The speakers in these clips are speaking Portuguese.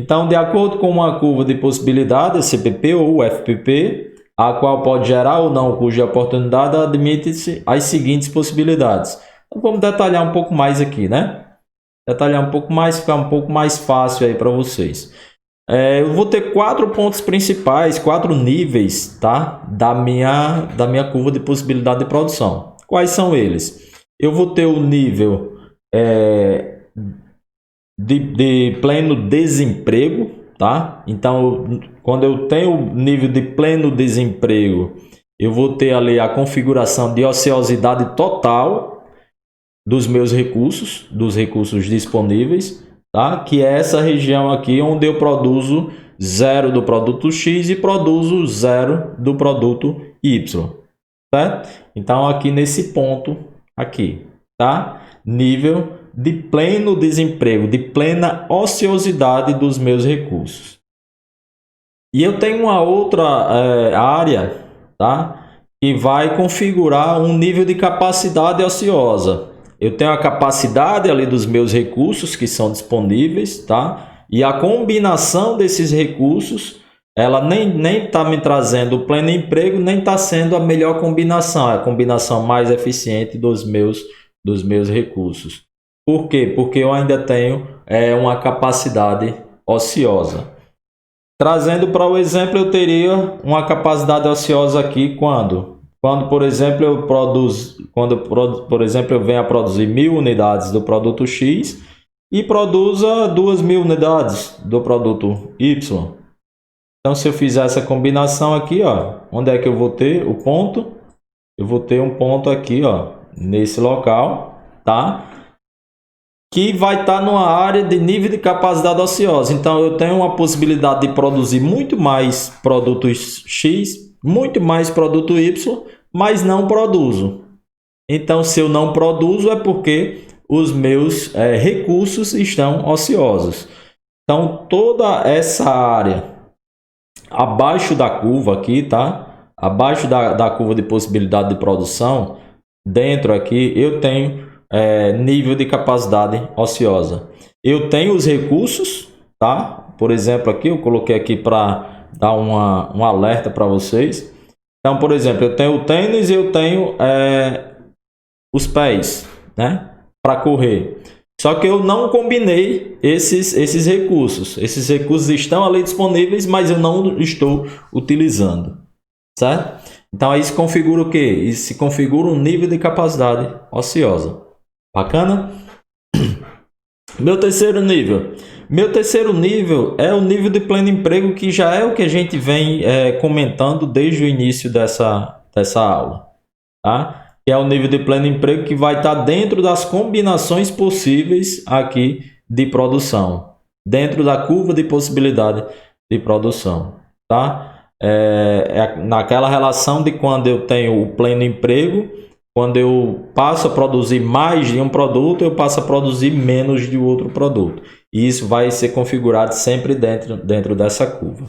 Então, de acordo com uma curva de possibilidade, CPP ou FPP, a qual pode gerar ou não o custo de oportunidade, admite-se as seguintes possibilidades. Então, vamos detalhar um pouco mais aqui, né? Detalhar um pouco mais, ficar um pouco mais fácil aí para vocês. Eu vou ter 4 pontos principais, 4 níveis, tá? Da minha curva de possibilidade de produção. Quais são eles? Eu vou ter o nível de pleno desemprego, tá? Então, quando eu tenho o nível de pleno desemprego, eu vou ter ali a configuração de ociosidade total dos meus recursos, dos recursos disponíveis, tá? Que é essa região aqui onde eu produzo 0 do produto X e produzo 0 do produto Y, certo? Então, aqui nesse ponto aqui, tá? Nível de pleno desemprego, de plena ociosidade dos meus recursos. E eu tenho uma outra área, tá? Que vai configurar um nível de capacidade ociosa. Eu tenho a capacidade ali dos meus recursos que são disponíveis, tá? E a combinação desses recursos, ela nem está me trazendo o pleno emprego, nem está sendo a melhor combinação, a combinação mais eficiente dos meus recursos. Por quê? Porque eu ainda tenho uma capacidade ociosa. Trazendo para o exemplo, eu teria uma capacidade ociosa aqui quando, por exemplo, eu venho a produzir 1000 unidades do produto X e produza 2000 unidades do produto Y. Então, se eu fizer essa combinação aqui, ó, onde é que eu vou ter o ponto? Eu vou ter um ponto aqui, ó, nesse local, tá? Que vai estar numa área de nível de capacidade ociosa. Então, eu tenho uma possibilidade de produzir muito mais produtos X, muito mais produto Y, mas não produzo. Então, se eu não produzo, é porque os meus recursos estão ociosos. Então, toda essa área abaixo da curva aqui, tá? Abaixo da curva de possibilidade de produção, dentro aqui, eu tenho nível de capacidade ociosa. Eu tenho os recursos, tá? Por exemplo, aqui eu coloquei aqui para dar um alerta para vocês. Então, por exemplo, eu tenho o tênis e eu tenho os pés, né? Para correr. Só que eu não combinei esses recursos. Esses recursos estão ali disponíveis, mas eu não estou utilizando, certo? Então aí se configura o quê? Isso se configura um nível de capacidade ociosa. Bacana? Meu terceiro nível é o nível de pleno emprego, que já é o que a gente vem comentando desde o início dessa aula, tá? Que é o nível de pleno emprego que vai estar dentro das combinações possíveis aqui de produção, dentro da curva de possibilidade de produção, tá? Naquela relação de quando eu tenho o pleno emprego. Quando eu passo a produzir mais de um produto, eu passo a produzir menos de outro produto. E isso vai ser configurado sempre dentro dessa curva.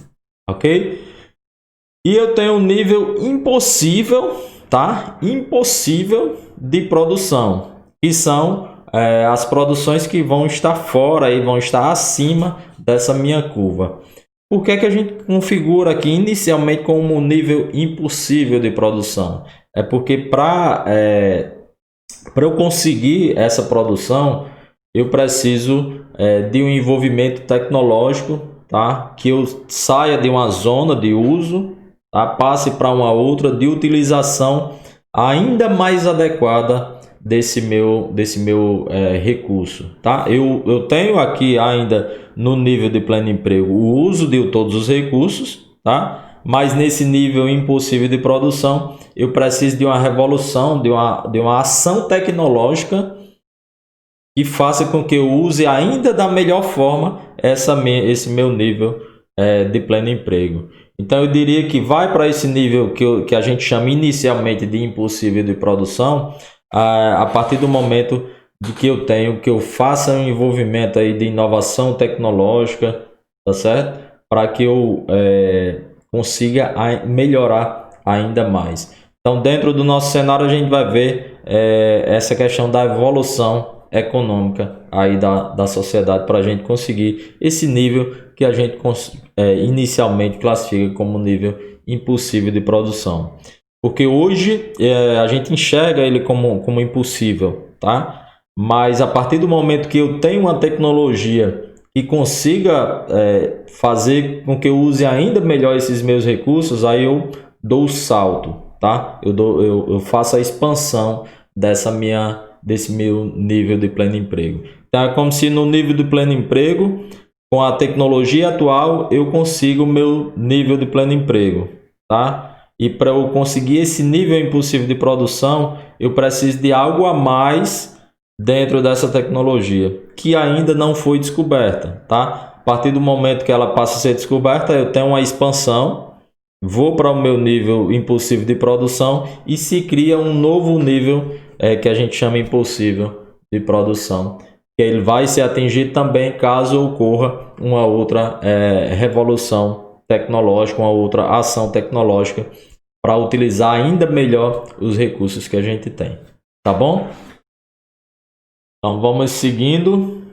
Ok? E eu tenho um nível impossível, tá? Impossível de produção. Que são as produções que vão estar fora e vão estar acima dessa minha curva. Por que a gente configura aqui inicialmente como um nível impossível de produção? É porque para eu conseguir essa produção, eu preciso de um envolvimento tecnológico, tá? Que eu saia de uma zona de uso, tá? Passe para uma outra de utilização ainda mais adequada desse meu recurso, tá? Eu tenho aqui ainda no nível de pleno emprego o uso de todos os recursos, tá? Mas nesse nível impossível de produção, eu preciso de uma revolução, de uma ação tecnológica que faça com que eu use ainda da melhor forma esse meu nível de pleno emprego. Então, eu diria que vai para esse nível que a gente chama inicialmente de impossível de produção, a partir do momento de que eu faça um envolvimento aí de inovação tecnológica, tá certo? Para que eu consiga melhorar ainda mais. Então, dentro do nosso cenário, a gente vai ver essa questão da evolução econômica aí da sociedade para a gente conseguir esse nível que a gente inicialmente classifica como nível impossível de produção. Porque hoje a gente enxerga ele como impossível, tá? Mas a partir do momento que eu tenho uma tecnologia que consiga fazer com que eu use ainda melhor esses meus recursos, aí eu dou o salto, tá? Eu faço a expansão desse meu nível de pleno emprego. Então é como se no nível de pleno emprego, com a tecnologia atual, eu consigo o meu nível de pleno emprego, tá? E para eu conseguir esse nível impossível de produção, eu preciso de algo a mais dentro dessa tecnologia, que ainda não foi descoberta, tá? A partir do momento que ela passa a ser descoberta, eu tenho uma expansão, vou para o meu nível impossível de produção e se cria um novo nível que a gente chama impossível de produção, que ele vai ser atingido também caso ocorra uma outra revolução tecnológica, uma outra ação tecnológica para utilizar ainda melhor os recursos que a gente tem, tá bom? Então vamos seguindo.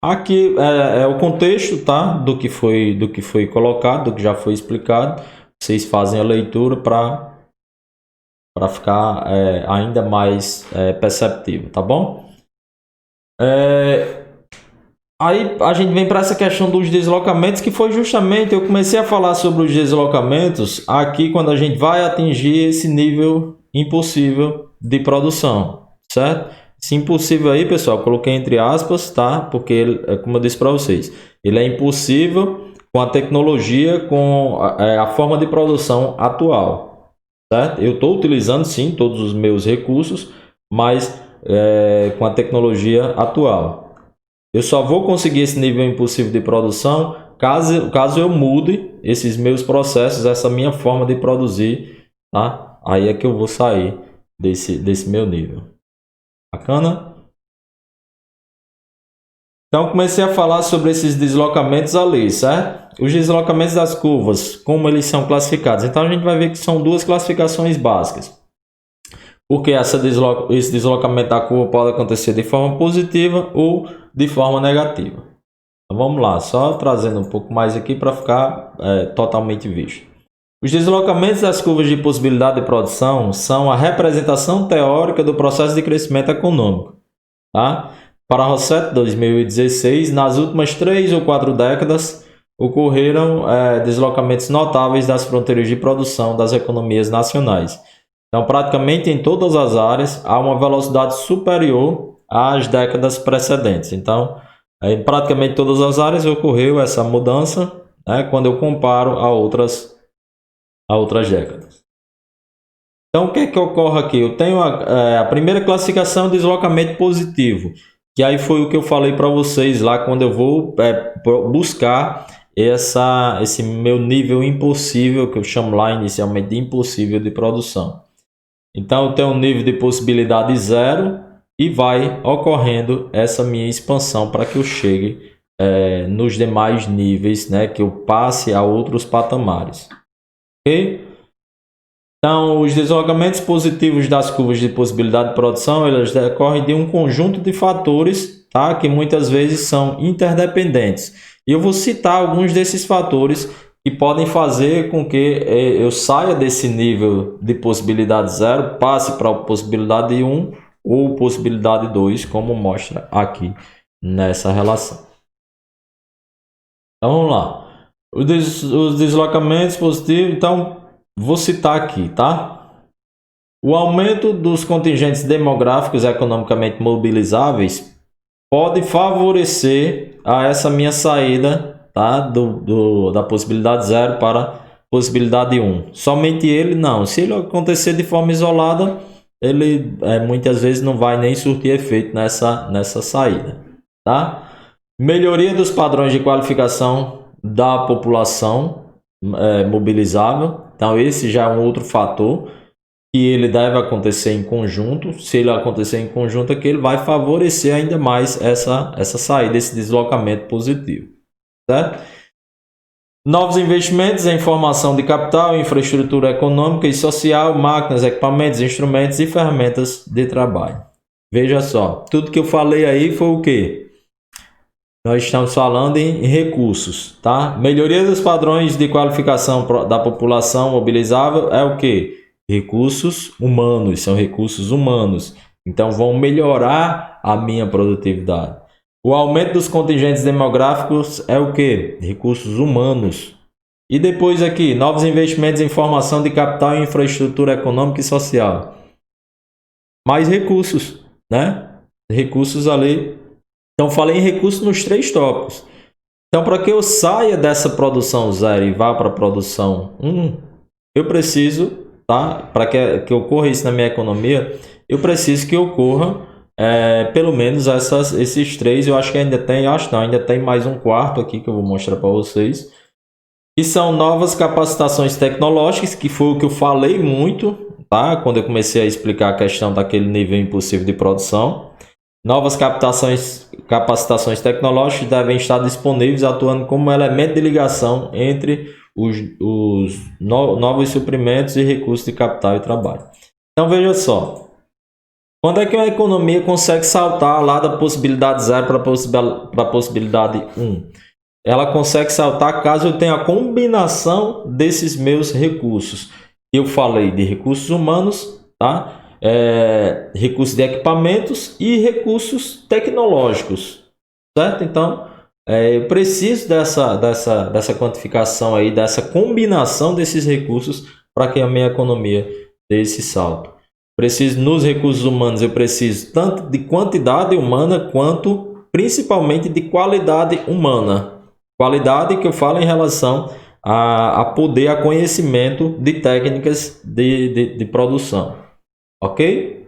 Aqui é o contexto, tá? Do que foi colocado, do que já foi explicado. Vocês fazem a leitura para ficar ainda mais perceptível, tá bom? Aí a gente vem para essa questão dos deslocamentos, que foi justamente, eu comecei a falar sobre os deslocamentos aqui quando a gente vai atingir esse nível impossível de produção, certo? Esse impossível aí, pessoal, eu coloquei entre aspas, tá? Porque, ele, como eu disse para vocês, ele é impossível com a tecnologia, com a forma de produção atual, certo? Eu estou utilizando, sim, todos os meus recursos, mas com a tecnologia atual. Eu só vou conseguir esse nível impossível de produção caso eu mude esses meus processos, essa minha forma de produzir, tá? Aí é que eu vou sair desse meu nível. Bacana? Então, comecei a falar sobre esses deslocamentos ali, certo? Os deslocamentos das curvas, como eles são classificados. Então, a gente vai ver que são duas classificações básicas. Porque esse deslocamento da curva pode acontecer de forma positiva ou de forma negativa. Então, vamos lá, só trazendo um pouco mais aqui para ficar totalmente visto. Os deslocamentos das curvas de possibilidade de produção são a representação teórica do processo de crescimento econômico. Tá? Para Rossetti, 2016, nas últimas 3 ou 4 décadas, ocorreram deslocamentos notáveis das fronteiras de produção das economias nacionais. Então, praticamente em todas as áreas, há uma velocidade superior às décadas precedentes. Então, em praticamente todas as áreas ocorreu essa mudança, né, quando eu comparo a outras décadas. Então, o que é que ocorre aqui? Eu tenho a primeira classificação, deslocamento positivo, que aí foi o que eu falei para vocês lá quando eu vou buscar esse meu nível impossível, que eu chamo lá inicialmente de impossível de produção. Então, eu tenho um nível de possibilidade 0 e vai ocorrendo essa minha expansão para que eu chegue nos demais níveis, né, que eu passe a outros patamares. Ok? Então, os deslocamentos positivos das curvas de possibilidade de produção, elas decorrem de um conjunto de fatores, tá, que muitas vezes são interdependentes. E eu vou citar alguns desses fatores que podem fazer com que eu saia desse nível de possibilidade 0, passe para a possibilidade 1 ou possibilidade 2, como mostra aqui nessa relação. Então vamos lá. Os deslocamentos positivos, então vou citar aqui, tá? O aumento dos contingentes demográficos economicamente mobilizáveis pode favorecer a essa minha saída, tá? Da possibilidade 0 para possibilidade 1. Somente ele não. Se ele acontecer de forma isolada, ele muitas vezes não vai nem surtir efeito nessa saída, tá? Melhoria dos padrões de qualificação da população mobilizável. Então esse já é um outro fator que ele deve acontecer em conjunto. Se ele acontecer em conjunto aqui, ele vai favorecer ainda mais essa saída, esse deslocamento positivo, certo? Novos investimentos em formação de capital, infraestrutura econômica e social, máquinas, equipamentos, instrumentos e ferramentas de trabalho. Veja só, tudo que eu falei aí foi o quê? Nós estamos falando em recursos, tá? Melhoria dos padrões de qualificação da população mobilizável é o quê? Recursos humanos, são recursos humanos. Então vão melhorar a minha produtividade. O aumento dos contingentes demográficos é o quê? Recursos humanos. E depois aqui, novos investimentos em formação de capital e infraestrutura econômica e social. Mais recursos, né? Recursos ali. Então, falei em recursos nos 3 tópicos. Então, para que eu saia dessa produção 0 e vá para a produção 1, eu preciso, tá? Para que ocorra isso na minha economia, eu preciso que ocorra pelo menos esses 3. Eu acho que ainda tem, ainda tem mais um quarto aqui que eu vou mostrar para vocês. E são novas capacitações tecnológicas, que foi o que eu falei muito, tá? Quando eu comecei a explicar a questão daquele nível impossível de produção. Novas capacitações tecnológicas devem estar disponíveis, atuando como elemento de ligação entre os novos suprimentos e recursos de capital e trabalho. Então veja só, quando é que uma economia consegue saltar lá da possibilidade 0 para a possibilidade 1? Ela consegue saltar caso eu tenha a combinação desses meus recursos. Eu falei de recursos humanos, tá? Recursos de equipamentos e recursos tecnológicos, certo? Então, eu preciso dessa quantificação aí, dessa combinação desses recursos para que a minha economia dê esse salto. Preciso, nos recursos humanos, eu preciso tanto de quantidade humana quanto principalmente de qualidade humana. Qualidade que eu falo em relação a poder, a conhecimento de técnicas de produção. Ok?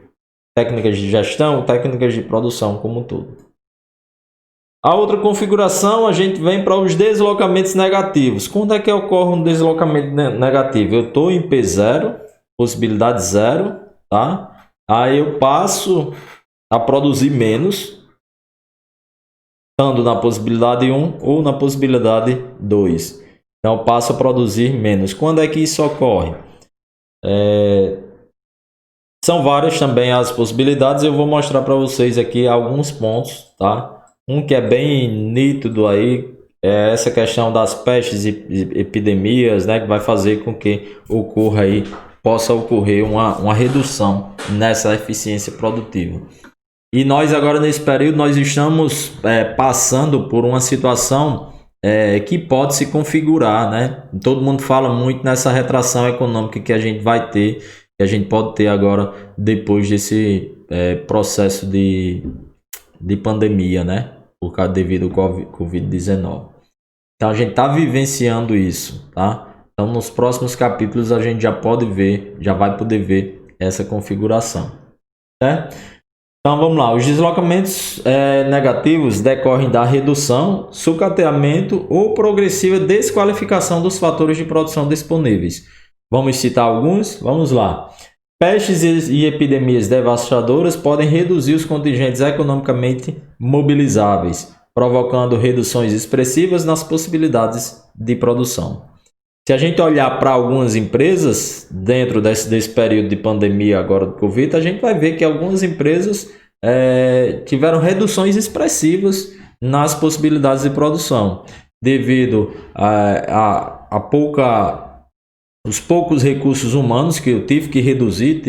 Técnicas de gestão, técnicas de produção como um todo. A outra configuração, a gente vem para os deslocamentos negativos. Quando é que ocorre um deslocamento negativo? Eu estou em P0, possibilidade 0, tá? Aí eu passo a produzir menos, estando na possibilidade 1 ou na possibilidade 2. Então eu passo a produzir menos. Quando é que isso ocorre? São várias também as possibilidades. Eu vou mostrar para vocês aqui alguns pontos, tá? Um que é bem nítido aí é essa questão das pestes e epidemias, né? Que vai fazer com que possa ocorrer uma redução nessa eficiência produtiva. E nós agora nesse período nós estamos passando por uma situação que pode se configurar, né? Todo mundo fala muito nessa retração econômica que a gente vai ter, que a gente pode ter agora depois desse processo de pandemia, né? Devido ao Covid-19. Então a gente está vivenciando isso, tá? Então nos próximos capítulos a gente já vai poder ver essa configuração, certo? Então vamos lá, os deslocamentos negativos decorrem da redução, sucateamento ou progressiva desqualificação dos fatores de produção disponíveis. Vamos citar alguns? Vamos lá. Pestes e epidemias devastadoras podem reduzir os contingentes economicamente mobilizáveis, provocando reduções expressivas nas possibilidades de produção. Se a gente olhar para algumas empresas, dentro desse período de pandemia agora do Covid, a gente vai ver que algumas empresas tiveram reduções expressivas nas possibilidades de produção, devido os poucos recursos humanos que eu tive que reduzir,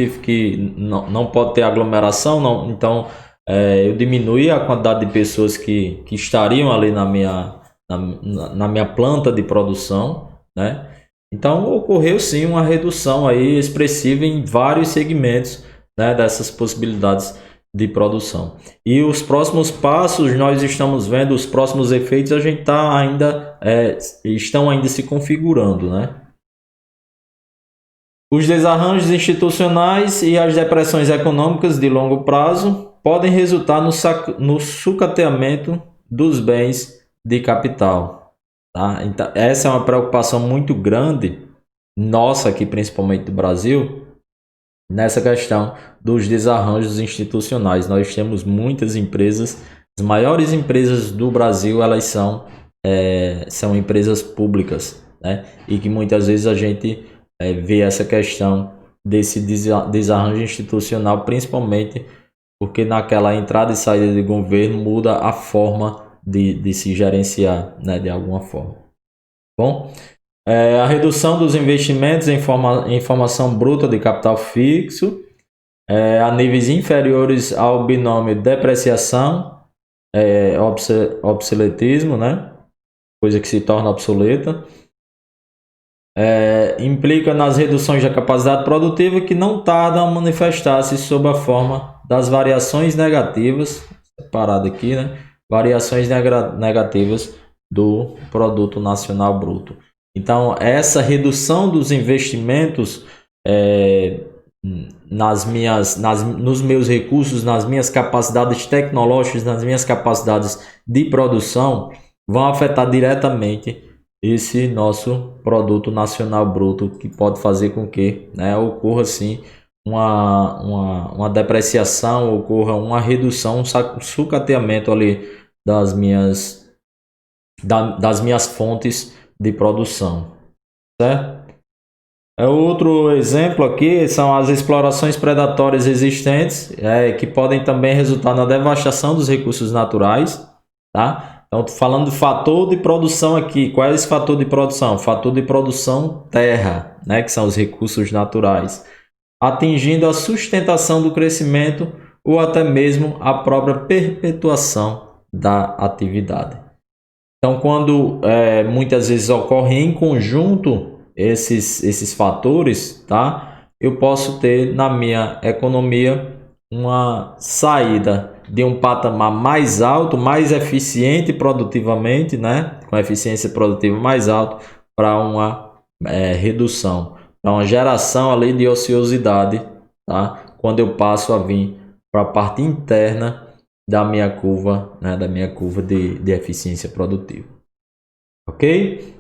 não pode ter aglomeração, então eu diminuí a quantidade de pessoas que estariam ali na minha planta de produção, né? Então ocorreu sim uma redução aí expressiva em vários segmentos, né, dessas possibilidades de produção. E os próximos passos, nós estamos vendo os próximos efeitos, a gente estão ainda se configurando, né? Os desarranjos institucionais e as depressões econômicas de longo prazo podem resultar no sucateamento dos bens de capital. Tá? Então, essa é uma preocupação muito grande, nossa aqui principalmente do Brasil, nessa questão dos desarranjos institucionais. Nós temos muitas empresas, as maiores empresas do Brasil, elas são empresas públicas, né? E que muitas vezes a gente vê essa questão desse desarranjo institucional, principalmente porque naquela entrada e saída de governo muda a forma de se gerenciar, né, de alguma forma. Bom, a redução dos investimentos em formação bruta de capital fixo a níveis inferiores ao binômio depreciação, obsoletismo, né, coisa que se torna obsoleta. Implica nas reduções da capacidade produtiva que não tardam a manifestar-se sob a forma das variações negativas, separado aqui, né? Variações negativas do produto nacional bruto. Então, essa redução dos investimentos nos meus recursos, nas minhas capacidades tecnológicas, nas minhas capacidades de produção, vão afetar diretamente esse nosso produto nacional bruto, que pode fazer com que, né, ocorra assim uma depreciação, ocorra uma redução, um sucateamento ali das minhas fontes de produção, certo? Outro exemplo aqui são as explorações predatórias existentes, que podem também resultar na devastação dos recursos naturais, tá? Então, estou falando de fator de produção aqui. Qual é esse fator de produção? Fator de produção terra, né? Que são os recursos naturais, atingindo a sustentação do crescimento ou até mesmo a própria perpetuação da atividade. Então, quando muitas vezes ocorrem em conjunto esses fatores, tá? Eu posso ter na minha economia uma saída de um patamar mais alto, mais eficiente produtivamente, né? Com eficiência produtiva mais alta, para uma redução, para uma geração ali de ociosidade, tá? Quando eu passo a vir para a parte interna da minha curva, né? Da minha curva de eficiência produtiva. Ok?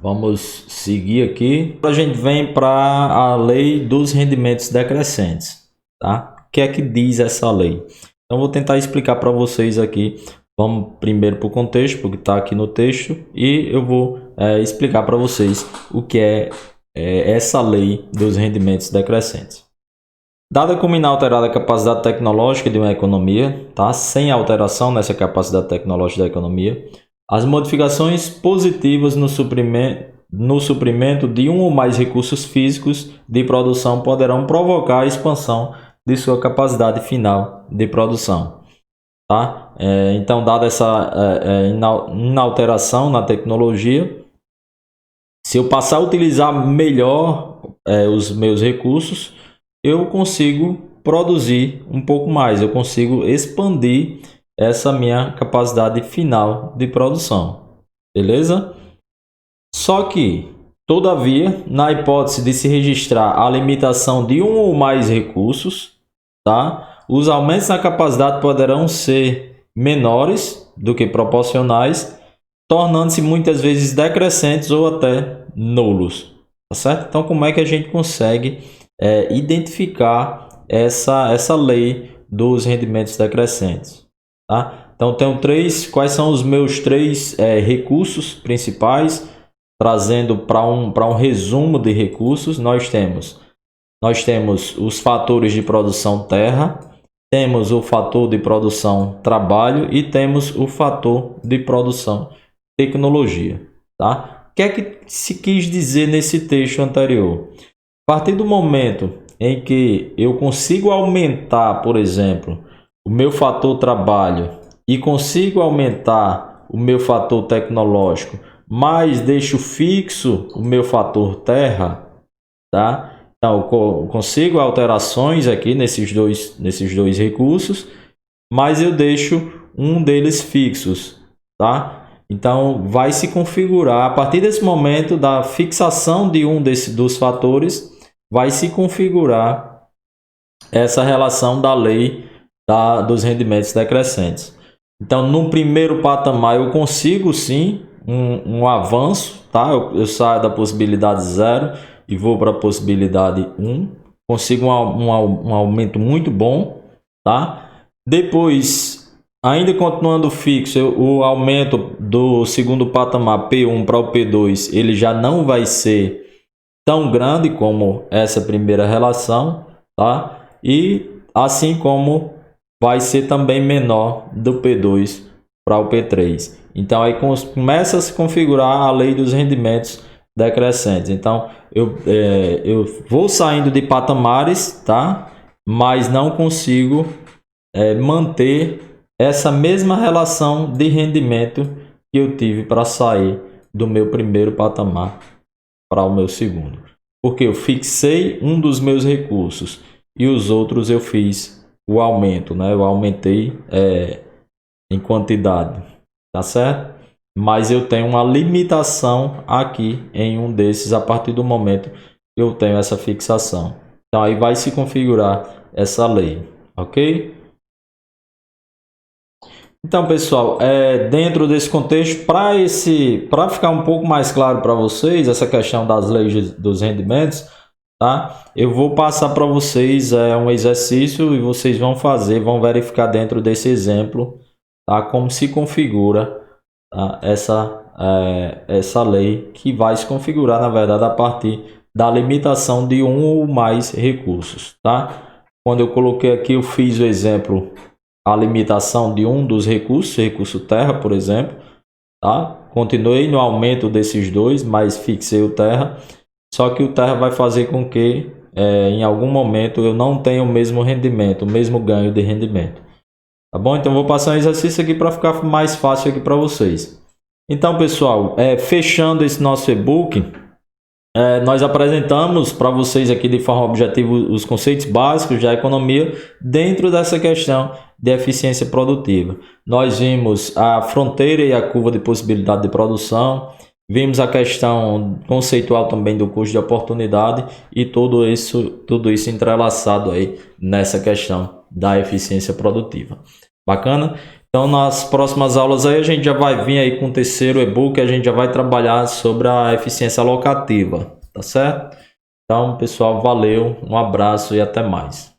Vamos seguir aqui. A gente vem para a lei dos rendimentos decrescentes, tá? O que é que diz essa lei? Então, vou tentar explicar para vocês aqui. Vamos primeiro para o contexto, porque está aqui no texto, e eu vou explicar para vocês o que é essa lei dos rendimentos decrescentes. Dada como inalterada a capacidade tecnológica de uma economia, tá? Sem alteração nessa capacidade tecnológica da economia, as modificações positivas no suprimento de um ou mais recursos físicos de produção poderão provocar a expansão de sua capacidade final de produção. Tá? Então, dada essa inalteração na tecnologia, se eu passar a utilizar melhor os meus recursos, eu consigo produzir um pouco mais, eu consigo expandir essa minha capacidade final de produção, beleza? Só que, todavia, na hipótese de se registrar a limitação de um ou mais recursos, tá? Os aumentos na capacidade poderão ser menores do que proporcionais, tornando-se muitas vezes decrescentes ou até nulos, tá certo? Então, como é que a gente consegue identificar essa lei dos rendimentos decrescentes? Tá? Então, tenho quais são os meus três recursos principais? Trazendo para um resumo de recursos, nós temos os fatores de produção terra, temos o fator de produção trabalho e temos o fator de produção tecnologia. Tá? O que é que se quis dizer nesse texto anterior? A partir do momento em que eu consigo aumentar, por exemplo, o meu fator trabalho e consigo aumentar o meu fator tecnológico, mas deixo fixo o meu fator terra, tá? Então, eu consigo alterações aqui nesses dois recursos, mas eu deixo um deles fixos, tá? Então, vai se configurar, a partir desse momento da fixação de um dos fatores, vai se configurar essa relação da lei dos rendimentos decrescentes. Então, no primeiro patamar, eu consigo sim um avanço, tá? Eu saio da possibilidade 0 e vou para a possibilidade 1. Consigo um aumento muito bom, tá? Depois, ainda continuando fixo, o aumento do segundo patamar P1 para o P2, ele já não vai ser tão grande como essa primeira relação, tá? E assim como vai ser também menor do P2 para o P3. Então aí começa a se configurar a lei dos rendimentos decrescentes. Então eu vou saindo de patamares, tá? Mas não consigo manter essa mesma relação de rendimento que eu tive para sair do meu primeiro patamar para o meu segundo. Porque eu fixei um dos meus recursos e os outros eu fiz o aumento, né? Eu aumentei em quantidade, tá certo? Mas eu tenho uma limitação aqui em um desses a partir do momento que eu tenho essa fixação. Então aí vai se configurar essa lei, ok? Então, pessoal, dentro desse contexto, para ficar um pouco mais claro para vocês essa questão das leis dos rendimentos, tá? Eu vou passar para vocês um exercício e vocês vão fazer, vão verificar dentro desse exemplo, tá? Como se configura, tá? Essa lei que vai se configurar, na verdade, a partir da limitação de um ou mais recursos, tá? Quando eu coloquei aqui, eu fiz o exemplo, a limitação de um dos recursos, recurso terra, por exemplo, tá? Continuei no aumento desses dois, mas fixei o terra. Só que o terra vai fazer com que em algum momento eu não tenha o mesmo rendimento, o mesmo ganho de rendimento. Tá bom? Então vou passar um exercício aqui para ficar mais fácil aqui para vocês. Então, pessoal, fechando esse nosso e-book, nós apresentamos para vocês aqui de forma objetiva os conceitos básicos da economia dentro dessa questão de eficiência produtiva. Nós vimos a fronteira e a curva de possibilidade de produção, vimos a questão conceitual também do custo de oportunidade e tudo isso entrelaçado aí nessa questão da eficiência produtiva. Bacana? Então, nas próximas aulas aí a gente já vai vir aí com o terceiro e-book, a gente já vai trabalhar sobre a eficiência alocativa, tá certo? Então, pessoal, valeu, um abraço e até mais.